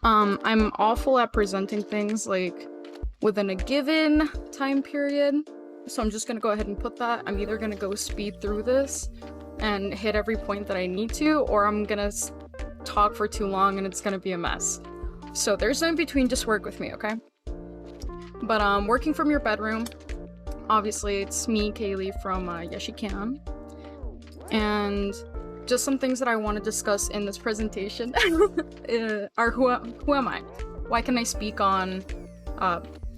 I'm awful at presenting things like within a given time period. So I'm just gonna go ahead and put that. I'm either gonna go speed through this and hit every point that I need to, or I'm gonna talk for too long and it's gonna be a mess. So there's no in between, just work with me, okay? But working from your bedroom, obviously it's me, Kaylee from yesshecan. And just some things that I want to discuss in this presentation are who am I? Why can I speak on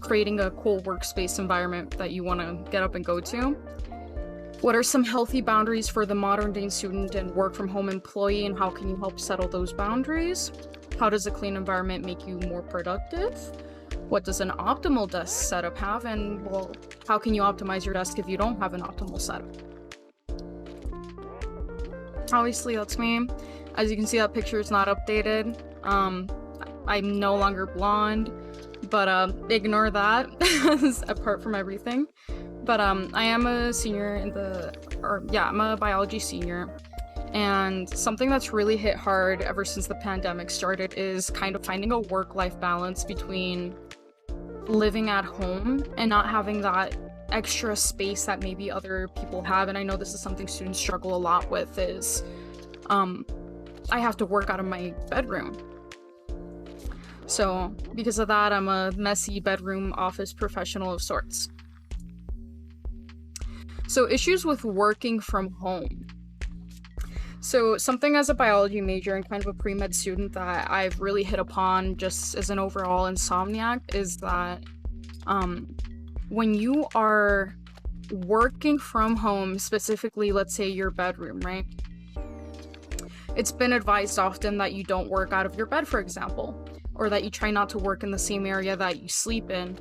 creating a cool workspace environment that you want to get up and go to? What are some healthy boundaries for the modern day student and work from home employee, and how can you help settle those boundaries? How does a clean environment make you more productive? What does an optimal desk setup have? And well, how can you optimize your desk if you don't have an optimal setup? Obviously, that's me. As you can see, that picture is not updated. I'm no longer blonde, but ignore that apart from everything. But I am a senior I'm a biology senior. And something that's really hit hard ever since the pandemic started is kind of finding a work-life balance between living at home and not having that extra space that maybe other people have. And I know this is something students struggle a lot with, is I have to work out of my bedroom. So because of that, I'm a messy bedroom office professional of sorts. So issues with working from home. So something as a biology major and kind of a pre-med student that I've really hit upon just as an overall insomniac is that when you are working from home, specifically, let's say your bedroom, right? It's been advised often that you don't work out of your bed, for example, or that you try not to work in the same area that you sleep in.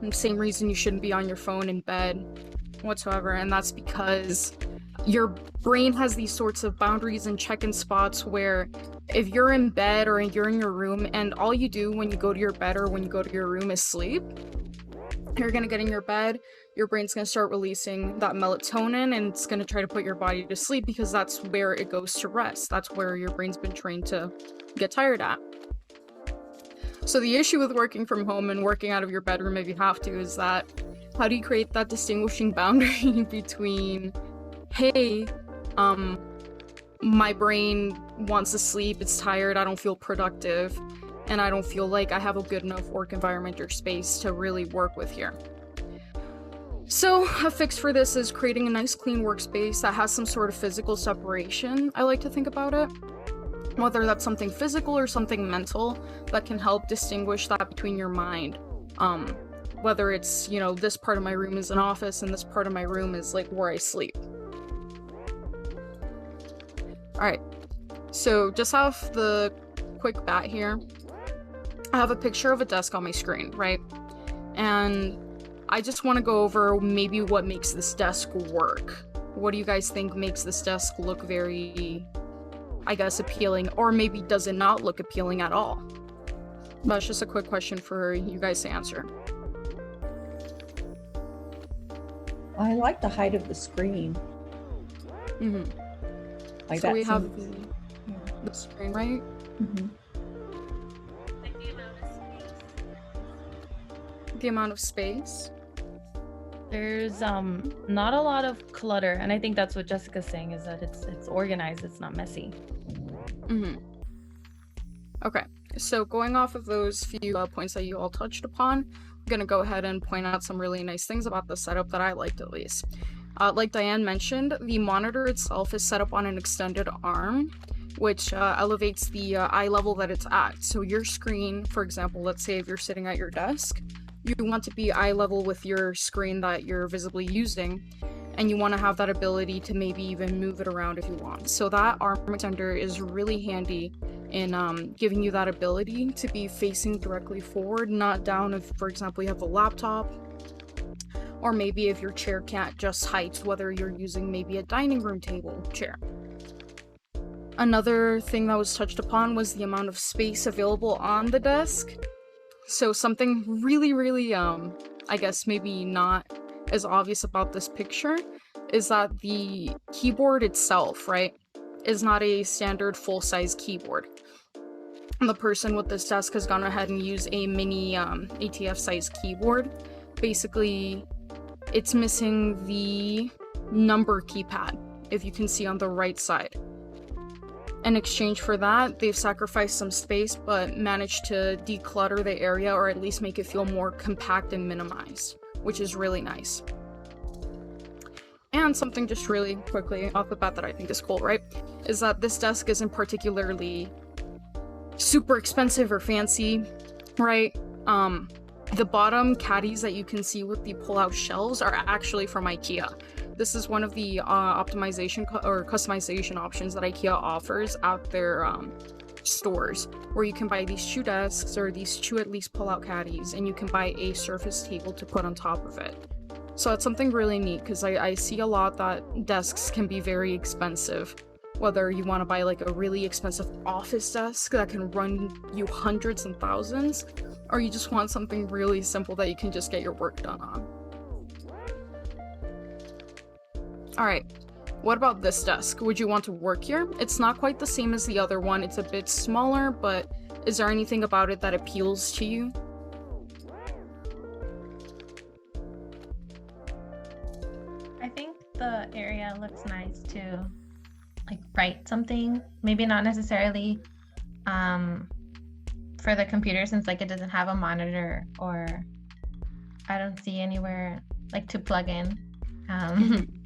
And the same reason you shouldn't be on your phone in bed whatsoever, and that's because your brain has these sorts of boundaries and check-in spots where if you're in bed or you're in your room and all you do when you go to your bed or when you go to your room is sleep, you're gonna get in your bed, your brain's gonna start releasing that melatonin and it's gonna try to put your body to sleep because that's where it goes to rest. That's where your brain's been trained to get tired at. So the issue with working from home and working out of your bedroom if you have to is that how do you create that distinguishing boundary between, hey, my brain wants to sleep, it's tired, I don't feel productive, and I don't feel like I have a good enough work environment or space to really work with here. So a fix for this is creating a nice clean workspace that has some sort of physical separation, I like to think about it. Whether that's something physical or something mental that can help distinguish that between your mind. Whether it's, you know, this part of my room is an office and this part of my room is like where I sleep. Alright, so just off the quick bat here, I have a picture of a desk on my screen, right? And I just want to go over maybe what makes this desk work. What do you guys think makes this desk look very, I guess, appealing, or maybe does it not look appealing at all? That's just a quick question for you guys to answer. I like the height of the screen. Mm-hmm. Like so that we have seems- the screen, right? Mhm. The amount of space. There's not a lot of clutter, and I think that's what Jessica's saying, is that it's organized, it's not messy. Mm-hmm. Okay, so going off of those few points that you all touched upon, I'm gonna go ahead and point out some really nice things about the setup that I liked, at least. Like Diane mentioned, the monitor itself is set up on an extended arm, which elevates the eye level that it's at. So your screen, for example, let's say if you're sitting at your desk, you want to be eye level with your screen that you're visibly using, and you want to have that ability to maybe even move it around if you want. So that arm extender is really handy in giving you that ability to be facing directly forward, not down if, for example, you have a laptop, or maybe if your chair can't adjust height, whether you're using maybe a dining room table chair. Another thing that was touched upon was the amount of space available on the desk. So something really, I guess maybe not as obvious about this picture is that the keyboard itself, right, is not a standard full-size keyboard. the person with this desk has gone ahead and used a mini ATF size keyboard. Basically, it's missing the number keypad, if you can see on the right side. In exchange for that, they've sacrificed some space but managed to declutter the area, or at least make it feel more compact and minimized, which is really nice. And something just really quickly off the bat that I think is cool, right, is that this desk isn't particularly super expensive or fancy, right? The bottom caddies that you can see with the pull-out shelves are actually from IKEA. This is one of the optimization or customization options that IKEA offers at their stores, where you can buy these 2 desks or these 2 at least pull-out caddies, and you can buy a surface table to put on top of it. So it's something really neat, because I see a lot that desks can be very expensive. Whether you want to buy like a really expensive office desk that can run you hundreds and thousands, or you just want something really simple that you can just get your work done on. Alright, what about this desk? Would you want to work here? It's not quite the same as the other one, it's a bit smaller, but is there anything about it that appeals to you? I think the area looks nice to like write something. Maybe not necessarily for the computer, since like it doesn't have a monitor, or I don't see anywhere like to plug in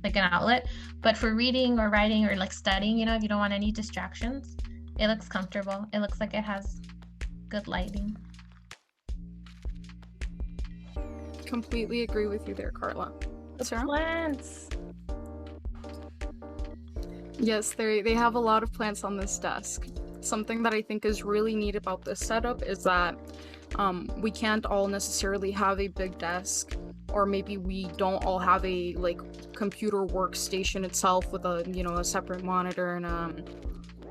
like an outlet. But for reading or writing or like studying, if you don't want any distractions, it looks comfortable. It looks like it has good lighting. Completely agree with you there, Carla. Sarah? Plants. Yes, they have a lot of plants on this desk. Something that I think is really neat about this setup is that we can't all necessarily have a big desk, or maybe we don't all have a like computer workstation itself with a a separate monitor and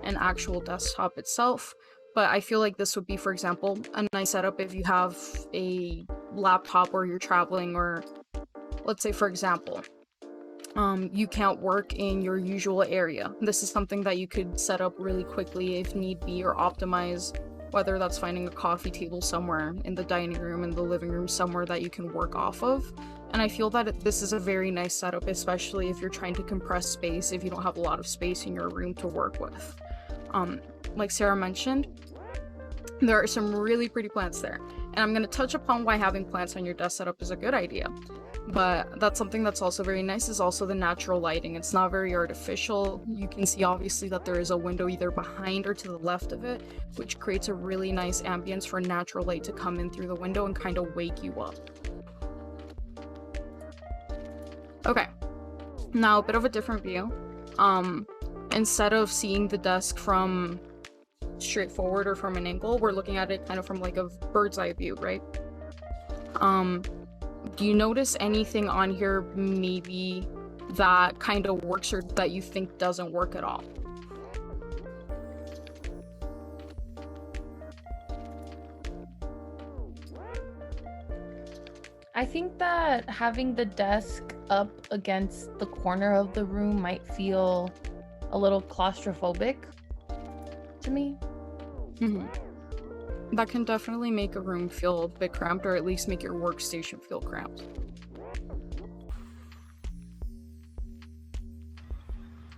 an actual desktop itself. But I feel like this would be, for example, a nice setup if you have a laptop or you're traveling, or let's say, for example, you can't work in your usual area. This is something that you could set up really quickly if need be, or optimize, whether that's finding a coffee table somewhere in the dining room, in the living room, somewhere that you can work off of. And I feel that this is a very nice setup, especially if you're trying to compress space, if you don't have a lot of space in your room to work with. Like Sarah mentioned, there are some really pretty plants there. And I'm going to touch upon why having plants on your desk setup is a good idea. But that's something that's also very nice, is also the natural lighting. It's not very artificial. You can see obviously that there is a window either behind or to the left of it, which creates a really nice ambience for natural light to come in through the window and kind of wake you up. Okay, now a bit of a different view. Instead of seeing the desk from straight forward or from an angle, we're looking at it kind of from like a bird's eye view, right? Do you notice anything on here maybe that kind of works, or that you think doesn't work at all? I think that having the desk up against the corner of the room might feel a little claustrophobic to me. That can definitely make a room feel a bit cramped, or at least make your workstation feel cramped.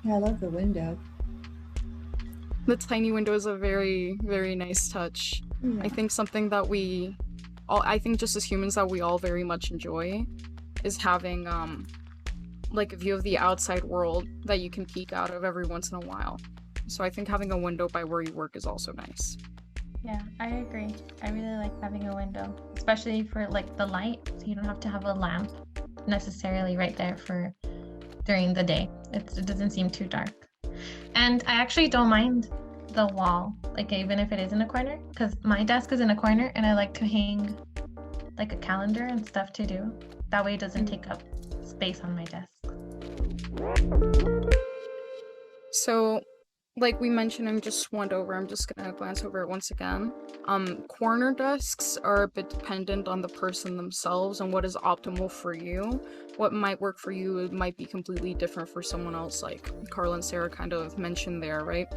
Yeah, I love the window. The tiny window is a very, very nice touch. Yeah. I think something that I think just as humans that we all very much enjoy is having like a view of the outside world that you can peek out of every once in a while. So I think having a window by where you work is also nice. Yeah, I agree. I really like having a window, especially for like the light, so you don't have to have a lamp necessarily right there for during the day. It doesn't seem too dark. And I actually don't mind the wall, like even if it is in a corner, because my desk is in a corner and I like to hang like a calendar and stuff to do. That way it doesn't take up space on my desk. So, like we mentioned, I'm just gonna glance over it once again. Corner desks are a bit dependent on the person themselves and what is optimal for you. What might work for you, it might be completely different for someone else, like Carla and Sarah kind of mentioned there, right?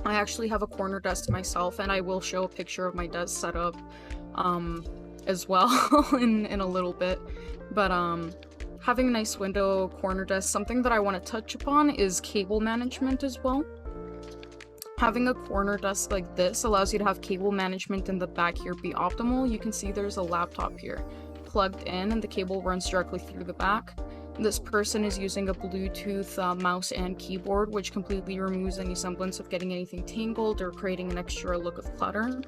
I actually have a corner desk myself, and I will show a picture of my desk setup as well in a little bit. But having a nice window, corner desk, something that I want to touch upon is cable management as well. Having a corner desk like this allows you to have cable management in the back here be optimal. You can see there's a laptop here plugged in, and the cable runs directly through the back. This person is using a Bluetooth mouse and keyboard, which completely removes any semblance of getting anything tangled or creating an extra look of clutter.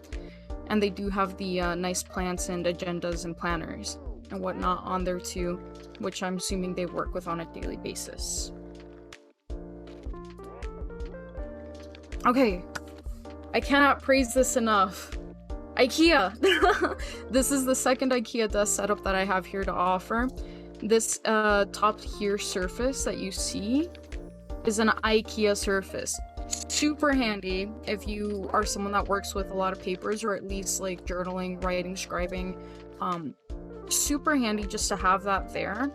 And they do have the nice plants and agendas and planners and whatnot on there too, which I'm assuming they work with on a daily basis. Okay, I cannot praise this enough. IKEA! This is the second IKEA desk setup that I have here to offer. This top here surface that you see is an IKEA surface. Super handy if you are someone that works with a lot of papers, or at least like journaling, writing, scribing. Super handy just to have that there.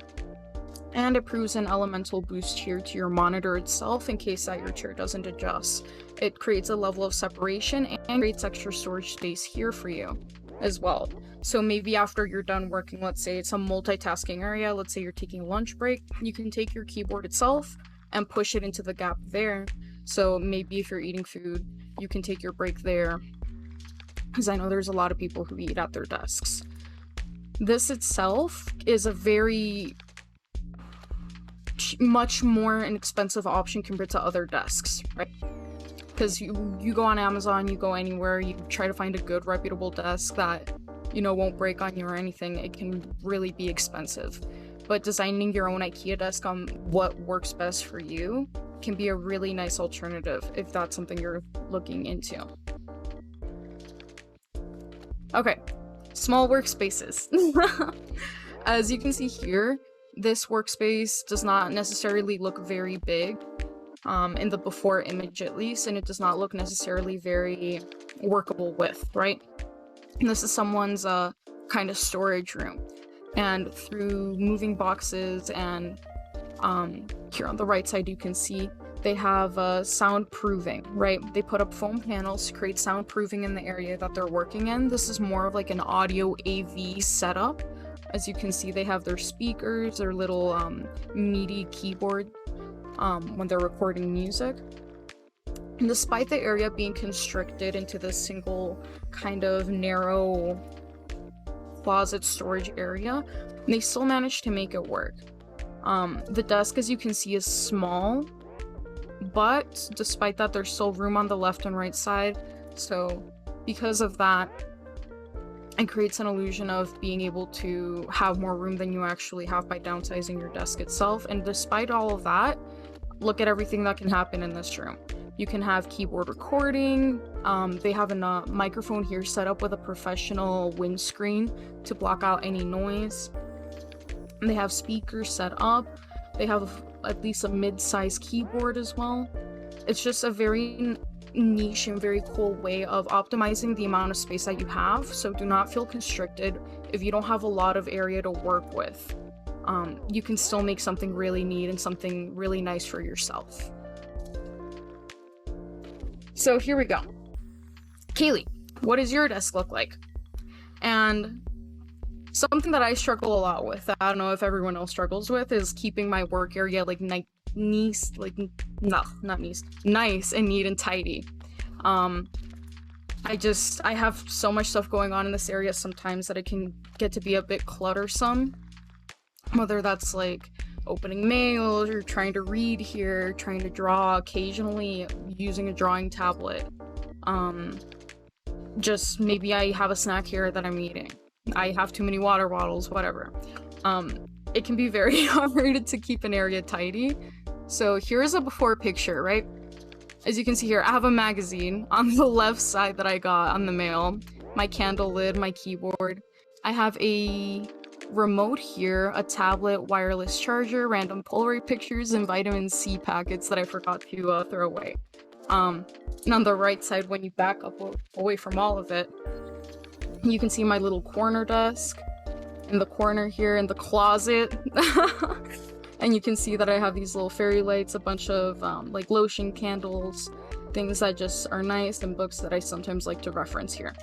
And it proves an elemental boost here to your monitor itself in case that your chair doesn't adjust. It creates a level of separation and creates extra storage space here for you as well. So maybe after you're done working, let's say it's a multitasking area, let's say you're taking a lunch break, you can take your keyboard itself and push it into the gap there. So maybe if you're eating food, you can take your break there, because I know there's a lot of people who eat at their desks. This itself is a very much more inexpensive option compared to other desks, right? Because you go on Amazon, you go anywhere, you try to find a good reputable desk that, you know, won't break on you or anything. It can really be expensive. But designing your own IKEA desk on what works best for you can be a really nice alternative if that's something you're looking into. Okay, small workspaces. As you can see here, this workspace does not necessarily look very big, in the before image at least, and it does not look necessarily very workable with, right? And this is someone's kind of storage room. And through moving boxes and here on the right side you can see they have soundproofing, right? They put up foam panels to create soundproofing in the area that they're working in. This is more of like an audio AV setup. As you can see, they have their speakers, their little MIDI keyboard when they're recording music. And despite the area being constricted into this single kind of narrow closet storage area, they still managed to make it work. The desk, as you can see, is small, but despite that, there's still room on the left and right side. So because of that, it creates an illusion of being able to have more room than you actually have by downsizing your desk itself. And despite all of that, look at everything that can happen in this room. You can have keyboard recording. They have a microphone here set up with a professional windscreen to block out any noise. And they have speakers set up. They have at least a mid-sized keyboard as well. It's just a very niche and very cool way of optimizing the amount of space that you have. So do not feel constricted if you don't have a lot of area to work with. You can still make something really neat and something really nice for yourself. So here we go. Kaylee, what does your desk look like? And something that I struggle a lot with, I don't know if everyone else struggles with, is keeping my work area like nice and neat and tidy. I have so much stuff going on in this area sometimes that it can get to be a bit cluttersome. Whether that's like opening mail, or trying to read here, trying to draw, occasionally using a drawing tablet. Just maybe I have a snack here that I'm eating. I have too many water bottles, whatever. It can be very hard to keep an area tidy. So here's a before picture, right? As you can see here, I have a magazine on the left side that I got on the mail, my candle lid, my keyboard. I have a remote here, a tablet, wireless charger, random Polaroid pictures, and vitamin C packets that I forgot to throw away. And on the right side, when you back up away from all of it, you can see my little corner desk in the corner here in the closet. And you can see that I have these little fairy lights, a bunch of like lotion candles, things that just are nice, and books that I sometimes like to reference here.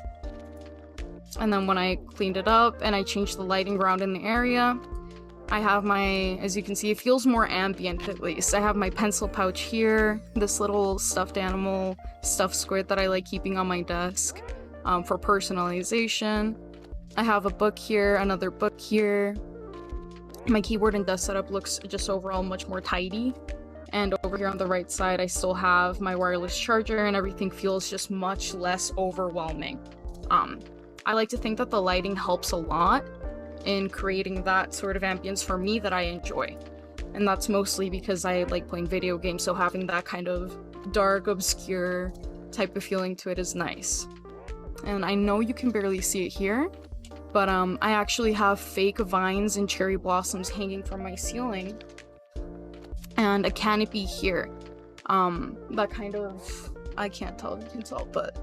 And then when I cleaned it up and I changed the lighting around in the area, I have my, as you can see, it feels more ambient at least. I have my pencil pouch here, this little stuffed animal, stuffed squid that I like keeping on my desk for personalization. I have a book here, another book here. My keyboard and desk setup looks just overall much more tidy. And over here on the right side, I still have my wireless charger, and everything feels just much less overwhelming. I like to think that the lighting helps a lot in creating that sort of ambience for me that I enjoy. And that's mostly because I like playing video games, so having that kind of dark, obscure type of feeling to it is nice. And I know you can barely see it here, but I actually have fake vines and cherry blossoms hanging from my ceiling, and a canopy here. That kind of, I can't tell if you can tell, but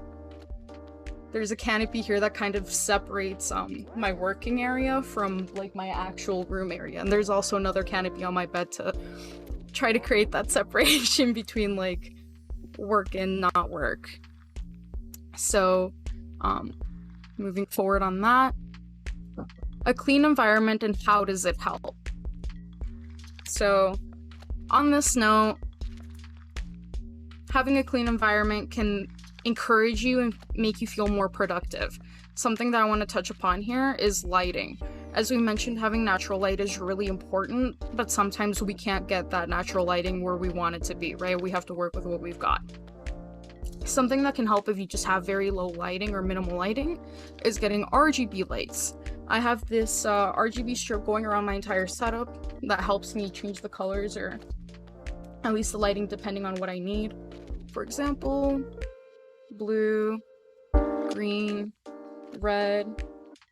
there's a canopy here that kind of separates my working area from like my actual room area. And there's also another canopy on my bed to try to create that separation between like work and not work. So moving forward on that, a clean environment and how does it help? So on this note, having a clean environment can encourage you and make you feel more productive. Something that I want to touch upon here is lighting. As we mentioned, having natural light is really important, but sometimes we can't get that natural lighting where we want it to be, right? We have to work with what we've got. Something that can help if you just have very low lighting or minimal lighting is getting RGB lights. I have this RGB strip going around my entire setup that helps me change the colors, or at least the lighting, depending on what I need. For example, blue, green, red,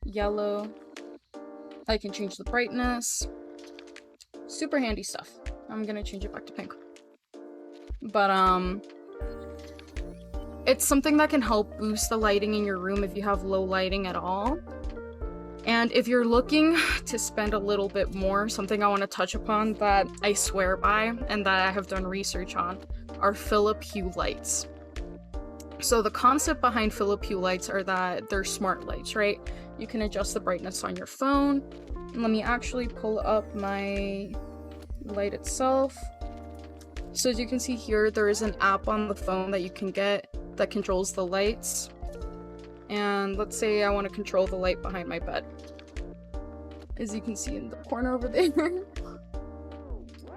yellow. I can change the brightness. Super handy stuff. I'm gonna change it back to pink. But it's something that can help boost the lighting in your room if you have low lighting at all. And if you're looking to spend a little bit more, something I want to touch upon that I swear by and that I have done research on are Philips Hue lights. So the concept behind Philips Hue lights are that they're smart lights, right? You can adjust the brightness on your phone. And let me actually pull up my light itself. So as you can see here, there is an app on the phone that you can get that controls the lights. And let's say I want to control the light behind my bed. As you can see in the corner over there.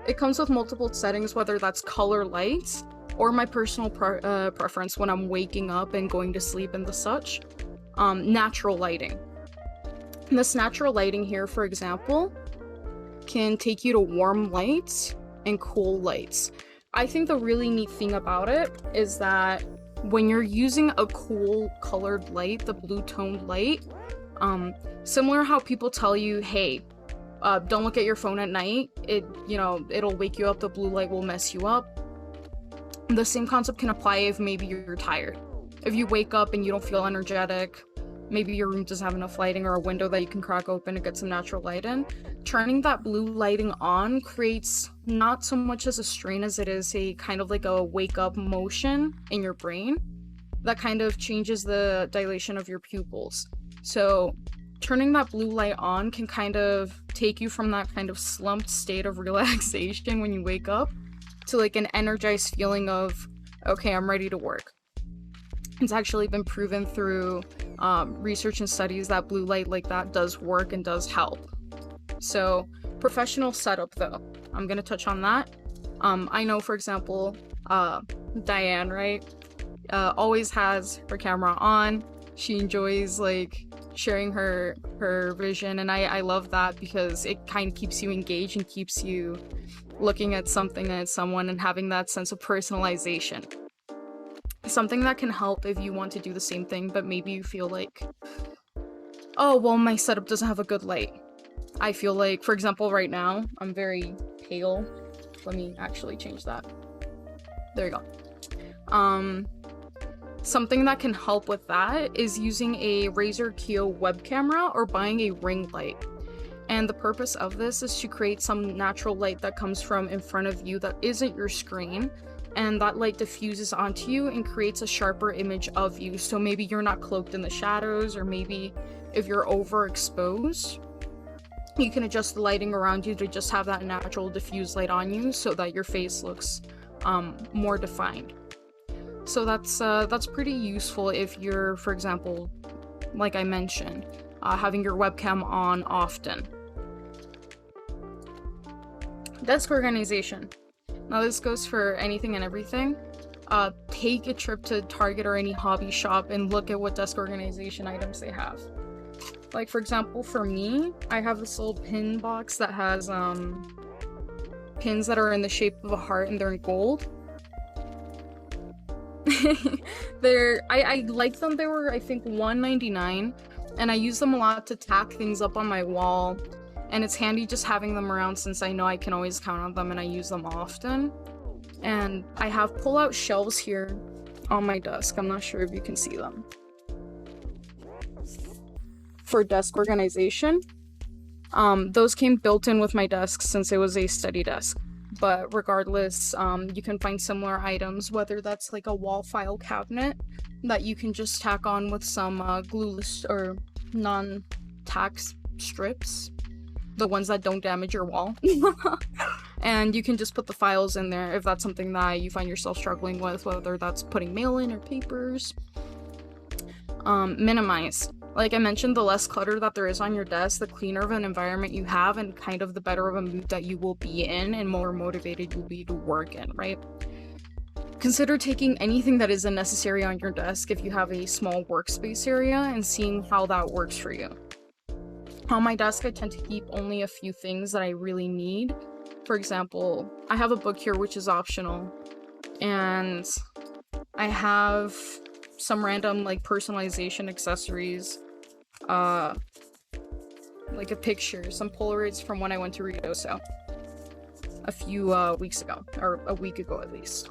It comes with multiple settings, whether that's color lights or my personal preference when I'm waking up and going to sleep and the such, natural lighting. And this natural lighting here, for example, can take you to warm lights and cool lights. I think the really neat thing about it is that when you're using a cool colored light, the blue toned light, similar how people tell you, hey, don't look at your phone at night, it'll wake you up, the blue light will mess you up. The same concept can apply if maybe you're tired. If you wake up and you don't feel energetic, maybe your room doesn't have enough lighting or a window that you can crack open to get some natural light in, turning that blue lighting on creates not so much as a strain as it is a kind of like a wake up motion in your brain that kind of changes the dilation of your pupils. So turning that blue light on can kind of take you from that kind of slumped state of relaxation when you wake up to like an energized feeling of, okay, I'm ready to work. It's actually been proven through research and studies that blue light like that does work and does help. So professional setup though, I'm gonna touch on that. I know, for example, Diane, right, always has her camera on. She enjoys like sharing her vision, and I love that because it kind of keeps you engaged and keeps you looking at something and someone and having that sense of personalization. Something that can help if you want to do the same thing, but maybe you feel like, oh, well, my setup doesn't have a good light. I feel like, for example, right now, I'm very pale. Let me actually change that. There you go. Something that can help with that is using a Razer Kio web camera or buying a ring light. And the purpose of this is to create some natural light that comes from in front of you that isn't your screen, and that light diffuses onto you and creates a sharper image of you. So maybe you're not cloaked in the shadows, or maybe if you're overexposed, you can adjust the lighting around you to just have that natural diffused light on you so that your face looks more defined. So that's pretty useful if you're, for example, like I mentioned, having your webcam on often. Desk organization. Now this goes for anything and everything. Take a trip to Target or any hobby shop and look at what desk organization items they have. Like, for example, for me, I have this little pin box that has pins that are in the shape of a heart and they're in gold. I like them. They were, I think, $1.99, and I use them a lot to tack things up on my wall, and it's handy just having them around since I know I can always count on them and I use them often. And I have pull-out shelves here on my desk. I'm not sure if you can see them. For desk organization, those came built in with my desk since it was a study desk. But regardless, you can find similar items, whether that's like a wall file cabinet that you can just tack on with some glueless or non-tack strips, the ones that don't damage your wall. And you can just put the files in there if that's something that you find yourself struggling with, whether that's putting mail in or papers. Minimize. Like I mentioned, the less clutter that there is on your desk, the cleaner of an environment you have, and kind of the better of a mood that you will be in and more motivated you'll be to work in, right? Consider taking anything that isn't necessary on your desk if you have a small workspace area and seeing how that works for you. On my desk, I tend to keep only a few things that I really need. For example, I have a book here which is optional, and I have some random like personalization accessories, like a picture, some Polaroids from when I went to Ruidoso a few weeks ago, or a week ago at least.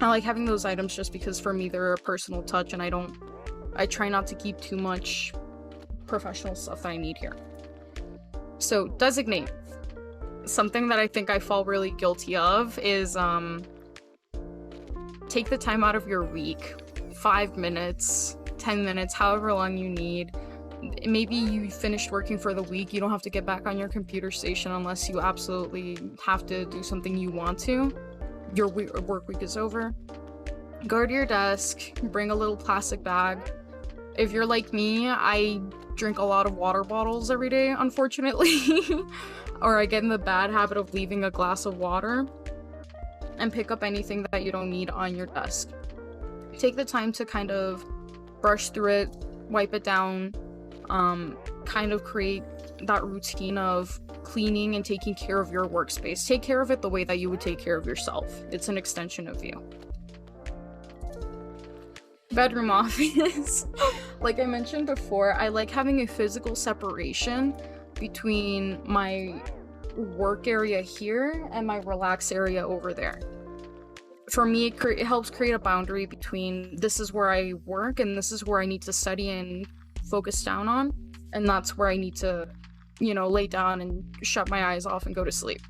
I like having those items just because for me they're a personal touch, and I try not to keep too much professional stuff that I need here. So designate. Something that I think I fall really guilty of is take the time out of your week, 5 minutes, 10 minutes, however long you need. Maybe you finished working for the week, you don't have to get back on your computer station unless you absolutely have to do something you want to. Your work week is over. Go to your desk, bring a little plastic bag. If you're like me, I drink a lot of water bottles every day, unfortunately. Or I get in the bad habit of leaving a glass of water, and pick up anything that you don't need on your desk. Take the time to kind of brush through it, wipe it down, kind of create that routine of cleaning and taking care of your workspace. Take care of it the way that you would take care of yourself. It's an extension of you. Bedroom office. Like I mentioned before, I like having a physical separation between my work area here and my relax area over there. For me, it helps create a boundary between this is where I work and this is where I need to study and focus down on, and that's where I need to, lay down and shut my eyes off and go to sleep.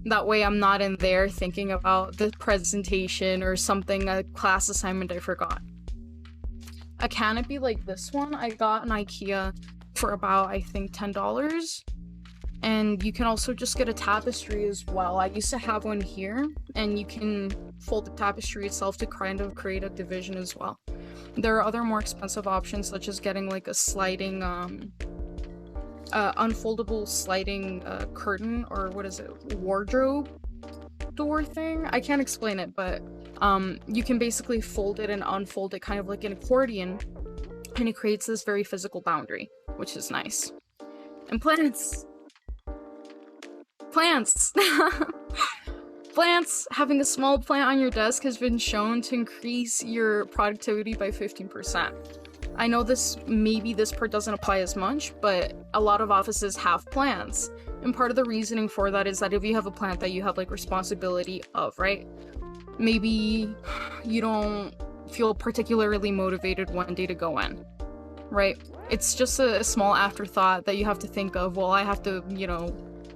That way I'm not in there thinking about the presentation or something, a class assignment I forgot. A canopy like this one, I got in IKEA for about, I think, $10. And you can also just get a tapestry as well. I used to have one here, and you can fold the tapestry itself to kind of create a division as well. There are other more expensive options, such as getting like a sliding, unfoldable sliding curtain, or what is it, wardrobe door thing? I can't explain it, but you can basically fold it and unfold it kind of like an accordion, and it creates this very physical boundary, which is nice. And plants! Plants! Having a small plant on your desk has been shown to increase your productivity by 15%. I know maybe this part doesn't apply as much, but a lot of offices have plants. And part of the reasoning for that is that if you have a plant that you have like responsibility of, right? Maybe you don't feel particularly motivated one day to go in, right? It's just a small afterthought that you have to think of, well, I have to,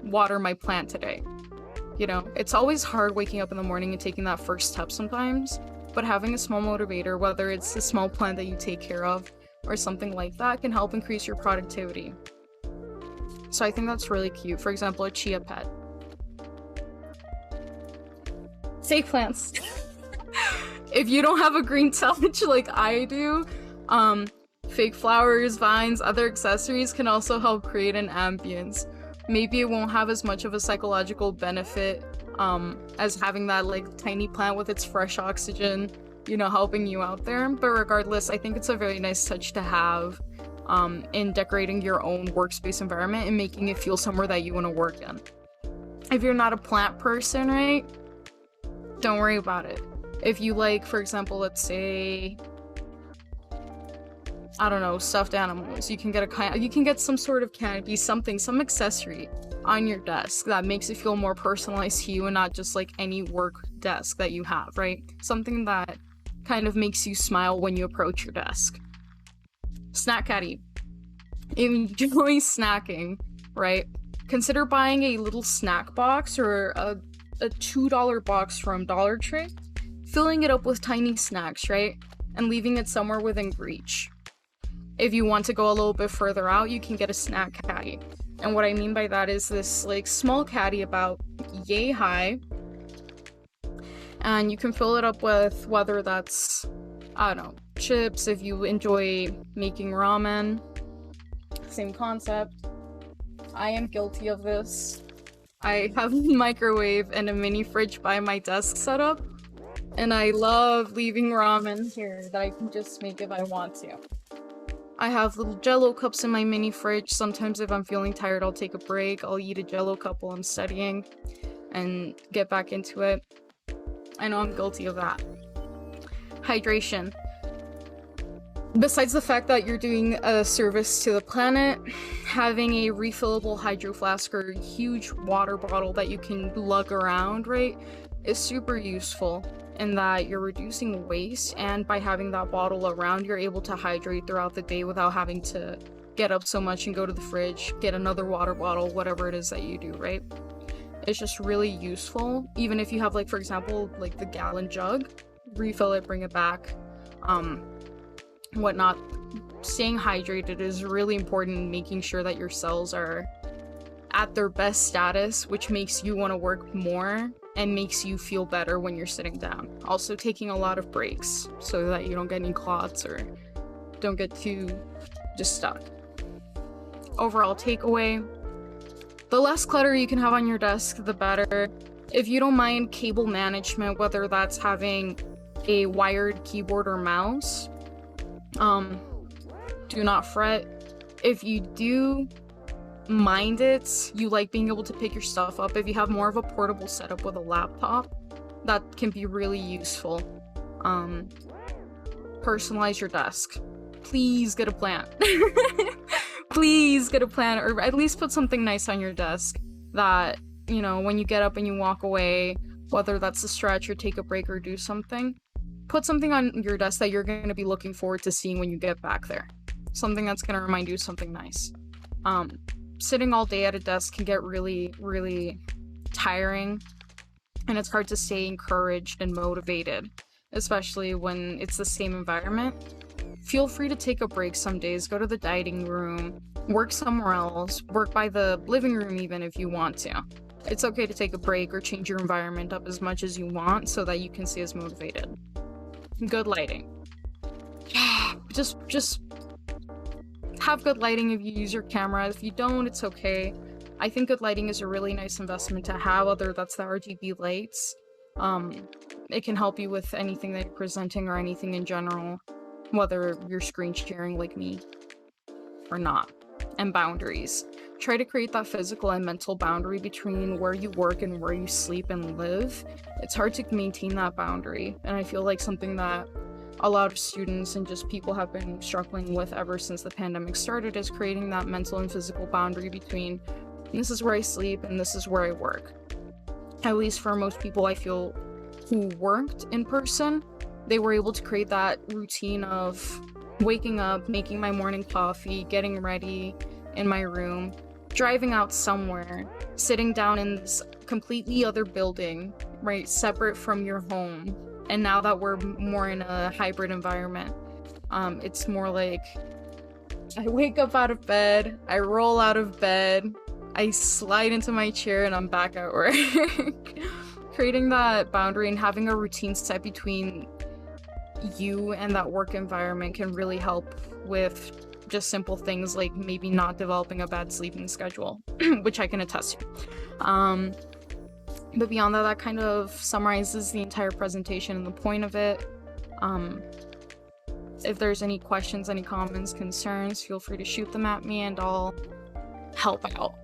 water my plant today. You know, it's always hard waking up in the morning and taking that first step sometimes, but having a small motivator, whether it's a small plant that you take care of or something like that, can help increase your productivity. So I think that's really cute. For example, a chia pet. Fake plants. If you don't have a green touch like I do, fake flowers, vines, other accessories can also help create an ambience. Maybe it won't have as much of a psychological benefit as having that like tiny plant with its fresh oxygen, you know, helping you out there. But regardless, I think it's a very nice touch to have in decorating your own workspace environment and making it feel somewhere that you want to work in. If you're not a plant person, right, don't worry about it. If you like, for example, let's say, I don't know, stuffed animals, you can get some sort of canopy, some accessory on your desk that makes it feel more personalized to you and not just like any work desk that you have, right? Something that kind of makes you smile when you approach your desk. Snack caddy. Enjoy snacking, right? Consider buying a little snack box or a $2 box from Dollar Tree, filling it up with tiny snacks, right? And leaving it somewhere within reach. If you want to go a little bit further out, you can get a snack caddy. And what I mean by that is this like small caddy about yay high. And you can fill it up with whether that's, I don't know, chips, if you enjoy making ramen. Same concept. I am guilty of this. I have a microwave and a mini fridge by my desk setup. And I love leaving ramen here that I can just make if I want to. I have little Jello cups in my mini fridge. Sometimes if I'm feeling tired, I'll take a break. I'll eat a Jello cup while I'm studying and get back into it. I know I'm guilty of that. Hydration. Besides the fact that you're doing a service to the planet, having a refillable hydro flask or huge water bottle that you can lug around, right, is super useful in that you're reducing waste, and by having that bottle around, you're able to hydrate throughout the day without having to get up so much and go to the fridge, get another water bottle, whatever it is that you do, right? It's just really useful. Even if you have, like, for example, like the gallon jug, refill it, bring it back, whatnot. Staying hydrated is really important, making sure that your cells are at their best status, which makes you want to work more and makes you feel better when you're sitting down. Also taking a lot of breaks so that you don't get any clots or don't get too just stuck. Overall takeaway, the less clutter you can have on your desk, the better. If you don't mind cable management, whether that's having a wired keyboard or mouse, do not fret. If you do mind it, you like being able to pick your stuff up, if you have more of a portable setup with a laptop, that can be really useful. Personalize your desk. Please get a plant. Please get a plant, or at least put something nice on your desk that, you know, when you get up and you walk away, whether that's a stretch or take a break or do something, put something on your desk that you're going to be looking forward to seeing when you get back there. Something that's going to remind you of something nice. Sitting all day at a desk can get really, really tiring, and it's hard to stay encouraged and motivated, especially when it's the same environment. Feel free to take a break some days, go to the dining room, work somewhere else, work by the living room even if you want to. It's okay to take a break or change your environment up as much as you want so that you can stay as motivated. Good lighting. Just have good lighting if you use your camera. If you don't, it's okay. I think good lighting is a really nice investment to have, whether that's the RGB lights. It can help you with anything that you're presenting or anything in general, whether you're screen sharing like me or not. And boundaries. Try to create that physical and mental boundary between where you work and where you sleep and live. It's hard to maintain that boundary, and I feel like something that a lot of students and just people have been struggling with ever since the pandemic started is creating that mental and physical boundary between this is where I sleep and this is where I work. At least for most people I feel who worked in person, they were able to create that routine of waking up, making my morning coffee, getting ready in my room, driving out somewhere, sitting down in this completely other building, right, separate from your home. And now that we're more in a hybrid environment, it's more like I wake up out of bed, I roll out of bed, I slide into my chair, and I'm back at work. Creating that boundary and having a routine set between you and that work environment can really help with just simple things like maybe not developing a bad sleeping schedule, which I can attest to. But beyond that, that kind of summarizes the entire presentation and the point of it. If there's any questions, any comments, concerns, feel free to shoot them at me and I'll help out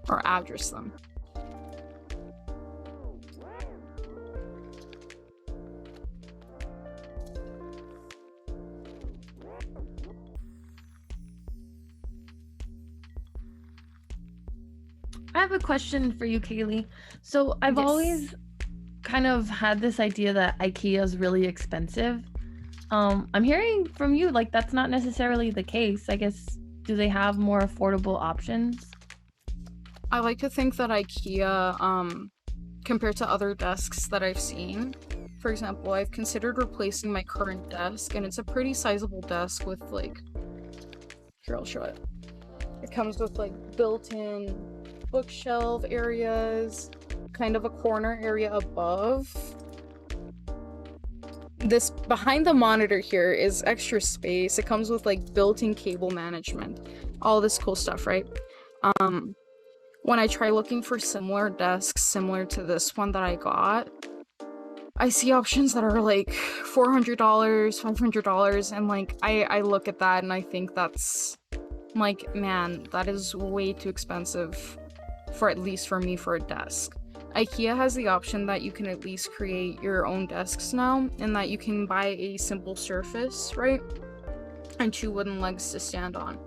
or address them. I have a question for you, Kaylee. So I've Yes. always kind of had this idea that IKEA is really expensive. I'm hearing from you like that's not necessarily the case. I guess, do they have more affordable options? I like to think that IKEA, compared to other desks that I've seen, for example, I've considered replacing my current desk, and it's a pretty sizable desk with like, here, I'll show it. It comes with like built-in bookshelf areas, kind of a corner area above. This behind the monitor here is extra space. It comes with like built-in cable management, all this cool stuff, right? When I try looking for similar desks similar to this one that I got, I see options that are like $400, $500, and like I look at that and I think that's like, man, that is way too expensive for, at least for me, for a desk. IKEA has the option that you can at least create your own desks now, and that you can buy a simple surface, right? And 2 wooden legs to stand on.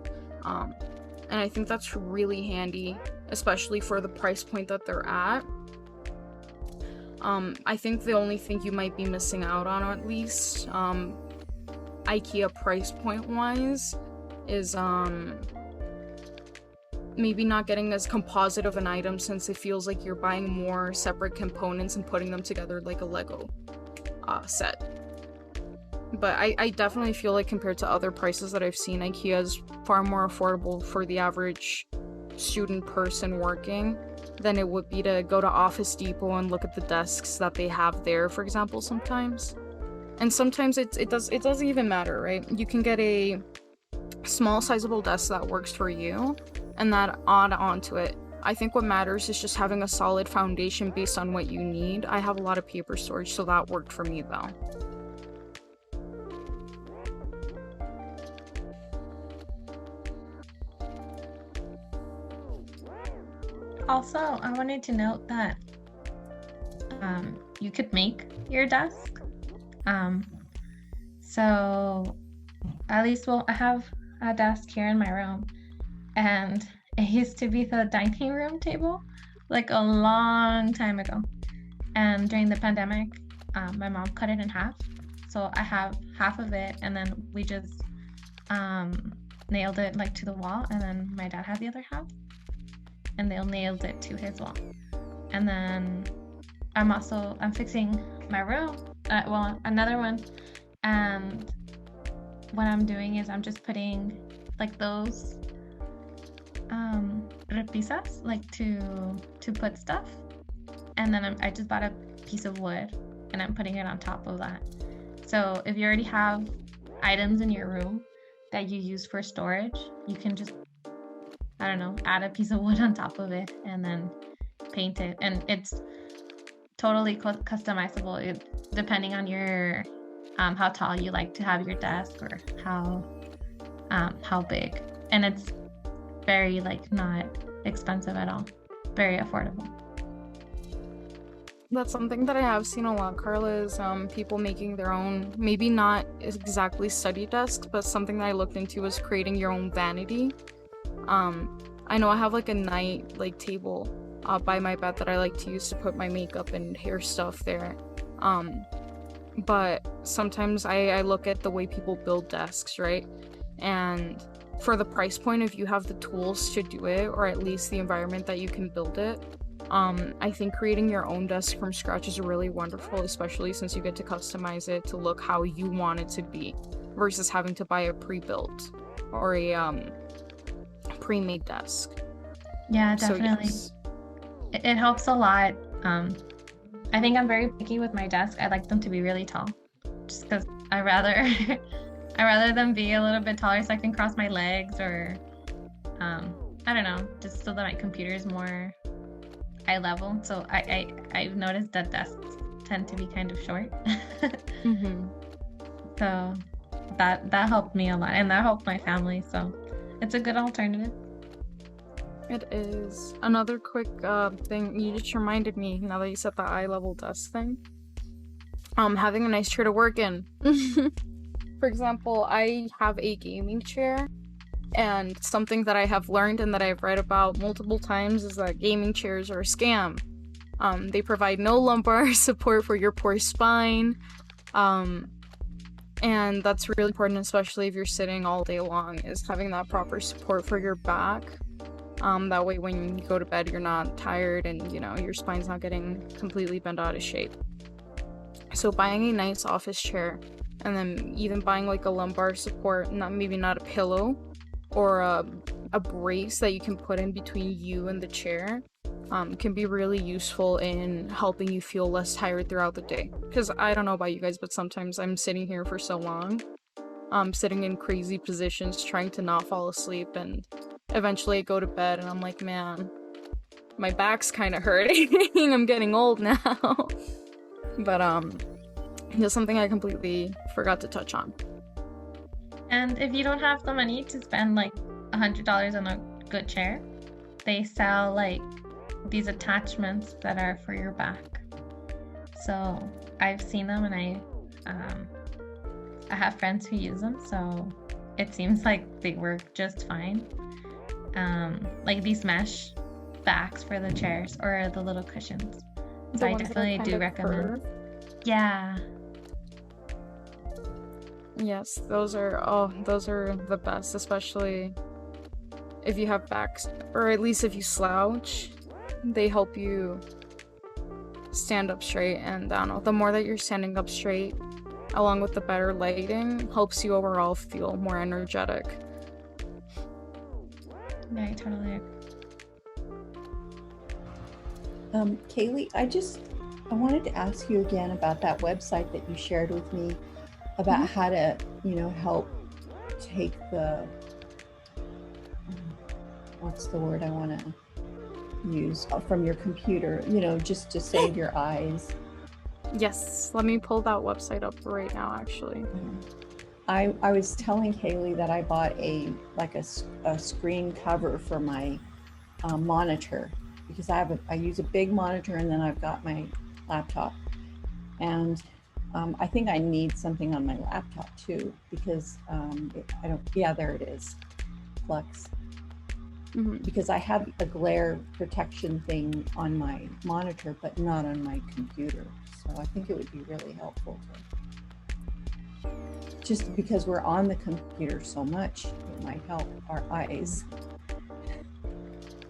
And I think that's really handy, especially for the price point that they're at. I think the only thing you might be missing out on, at least, IKEA price point wise, is maybe not getting as composite of an item, since it feels like you're buying more separate components and putting them together like a Lego set. But I definitely feel like compared to other prices that I've seen, IKEA is far more affordable for the average student person working than it would be to go to Office Depot and look at the desks that they have there, for example, sometimes. And sometimes it doesn't even matter, right? You can get a small sizable desk that works for you and that add on to it. I think what matters is just having a solid foundation based on what you need. I have a lot of paper storage, so that worked for me though. Also, I wanted to note that you could make your desk. So at least, well, I have a desk here in my room, and it used to be the dining room table like a long time ago. And during the pandemic, my mom cut it in half. So I have half of it, and then we just nailed it like to the wall, and then my dad had the other half. And they'll nailed it to his wall. And then I'm fixing my room, another one. And what I'm doing is I'm just putting like those repisas, like to put stuff. And then I just bought a piece of wood and I'm putting it on top of that. So if you already have items in your room that you use for storage, you can just, I don't know, add a piece of wood on top of it and then paint it. And it's totally customizable depending on your how tall you like to have your desk or how big. And it's very like not expensive at all, very affordable. That's something that I have seen a lot, Carla, is people making their own, maybe not exactly study desks, but something that I looked into was creating your own vanity. I know I have like a night like table by my bed that I like to use to put my makeup and hair stuff there. But sometimes I look at the way people build desks, right? And for the price point, if you have the tools to do it, or at least the environment that you can build it, I think creating your own desk from scratch is really wonderful, especially since you get to customize it to look how you want it to be versus having to buy a pre-built or a pre-made desk. Yeah, definitely. So, yes. It helps a lot. I think I'm very picky with my desk. I like them to be really tall, just because I rather I rather them be a little bit taller so I can cross my legs, or I don't know, just so that my computer is more eye level. So I've noticed that desks tend to be kind of short. Mm-hmm. So that helped me a lot, and that helped my family. So it's a good alternative. It is. Another quick thing, you just reminded me, now that you said the eye level desk thing. Having a nice chair to work in. For example, I have a gaming chair, and something that I have learned and that I've read about multiple times is that gaming chairs are a scam. They provide no lumbar support for your poor spine. And that's really important, especially if you're sitting all day long, is having that proper support for your back. That way when you go to bed, you're not tired and, you know, your spine's not getting completely bent out of shape. So buying a nice office chair, and then even buying like a lumbar support, maybe not a pillow, or a brace that you can put in between you and the chair, can be really useful in helping you feel less tired throughout the day. Because I don't know about you guys, but sometimes I'm sitting here for so long, sitting in crazy positions trying to not fall asleep, and eventually I go to bed and I'm like, man, my back's kind of hurting. I'm getting old now. But that's something I completely forgot to touch on. And if you don't have the money to spend like $100 on a good chair, they sell like these attachments that are for your back. So I've seen them, and I have friends who use them, so it seems like they work just fine. Like these mesh backs for the chairs, or the little cushions. So I definitely do recommend. Yeah. Yes, those are the best, especially if you have backs, or at least if you slouch, they help you stand up straight. And I don't know, the more that you're standing up straight, along with the better lighting, helps you overall feel more energetic. Yeah, I totally agree. Kaylee, I wanted to ask you again about that website that you shared with me about how to, help take the, what's the word I want to use, from your computer, just to save your eyes. Yes, let me pull that website up right now, actually. I was telling Kaylee that I bought a screen cover for my monitor, because I use a big monitor, and then I've got my laptop, and I think I need something on my laptop too, because there it is, Flux. Mm-hmm. Because I have a glare protection thing on my monitor, but not on my computer. So I think it would be really helpful just because we're on the computer so much, it might help our eyes.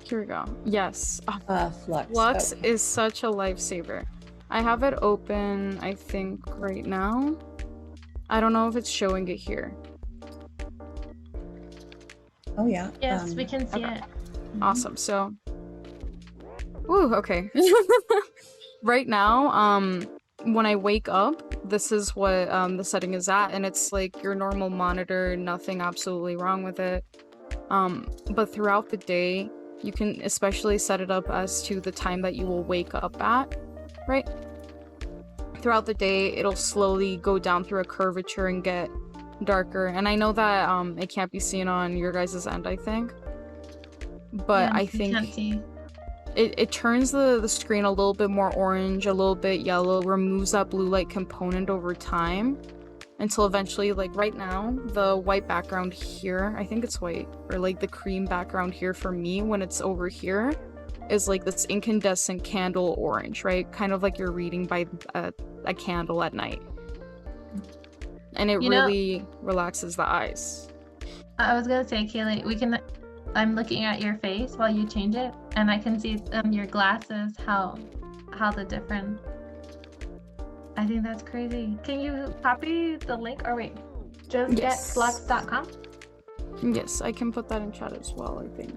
Here we go. Yes. Flux. Flux okay. is such a lifesaver. I have it open, I think, right now. I don't know if it's showing it here. Oh, yeah. Yes, we can see it. Awesome. So, woo, okay. Right now, when I wake up, this is what the setting is at, and it's like your normal monitor, nothing absolutely wrong with it. But throughout the day, you can especially set it up as to the time that you will wake up at, right? Throughout the day, it'll slowly go down through a curvature and get darker. And I know that it can't be seen on your guys' end, I think. But I think it turns the screen a little bit more orange, a little bit yellow, removes that blue light component over time, until eventually, like right now, the white background here, I think it's white, or like the cream background here for me when it's over here, is like this incandescent candle orange, right? Kind of like you're reading by a candle at night. And it really relaxes the eyes. I was gonna say, Kaylee, I'm looking at your face while you change it, and I can see your glasses, how the different. I think that's crazy. Can you copy the link, or wait, just Yes. getflux.com? Yes, I can put that in chat as well, I think.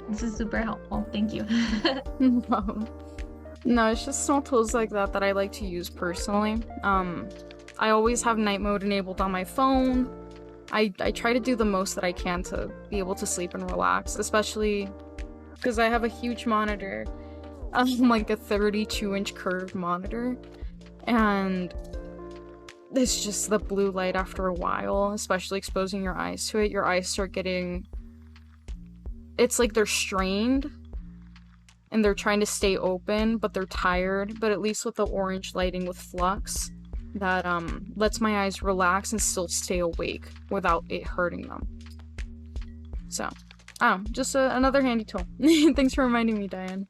This is super helpful. Thank you. No, it's just small tools like that that I like to use personally. I always have night mode enabled on my phone. I try to do the most that I can to be able to sleep and relax, especially because I have a huge monitor, like a 32-inch curved monitor, and it's just the blue light after a while, especially exposing your eyes to it. Your eyes start getting, it's like they're strained and they're trying to stay open, but they're tired. But at least with the orange lighting with Flux, that lets my eyes relax and still stay awake without it hurting them. So, just another handy tool. Thanks for reminding me, Diane.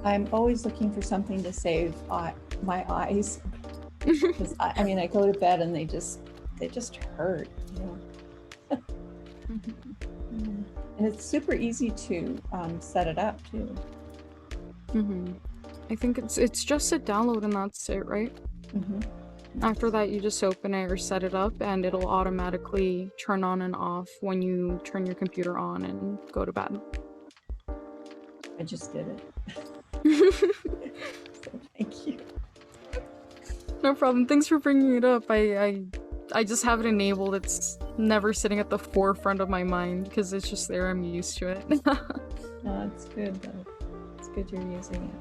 I'm always looking for something to save my eyes. Because I mean, I go to bed and they just hurt, you know. And it's super easy to set it up too. I think it's just a download and that's it, right? After that, you just open it or set it up, and it'll automatically turn on and off when you turn your computer on and go to bed. I just did it. So thank you. No problem. Thanks for bringing it up. I just have it enabled. It's never sitting at the forefront of my mind because it's just there. I'm used to it. No, it's good though. It's good you're using it.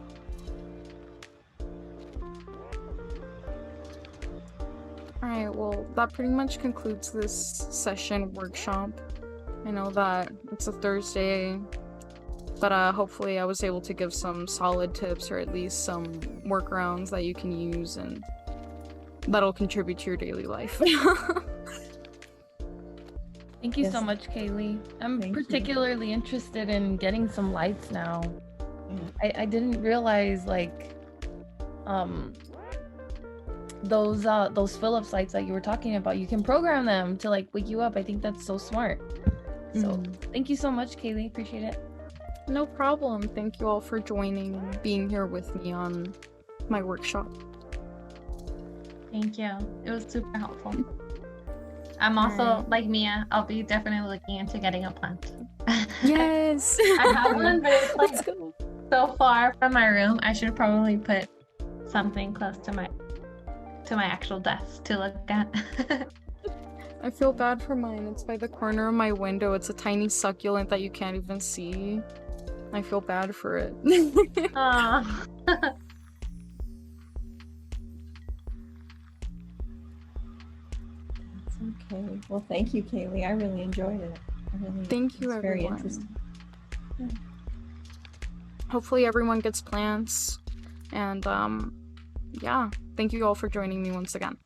Alright, well, that pretty much concludes this session workshop. I know that it's a Thursday, but hopefully I was able to give some solid tips or at least some workarounds that you can use and that'll contribute to your daily life. Thank you Yes. so much, Kaylee. I'm Thank you. particularly interested in getting some lights now. I didn't realize like those Philips lights that you were talking about, you can program them to like wake you up. I think that's so smart. So thank you so much, Kaylee. Appreciate it. No problem. Thank you all for joining and being here with me on my workshop. Thank you. It was super helpful. I'm also, like Mia, I'll be definitely looking into getting a plant. Yes! I have one, but it's Let's like go. so far from my room. I should probably put something close to my actual desk to look at. I feel bad for mine. It's by the corner of my window. It's a tiny succulent that you can't even see. I feel bad for it. Aw. It's okay. Well, thank you, Kaylee. I really enjoyed it. Thank you, it's very everyone. interesting. Hopefully everyone gets plants. And yeah, thank you all for joining me once again.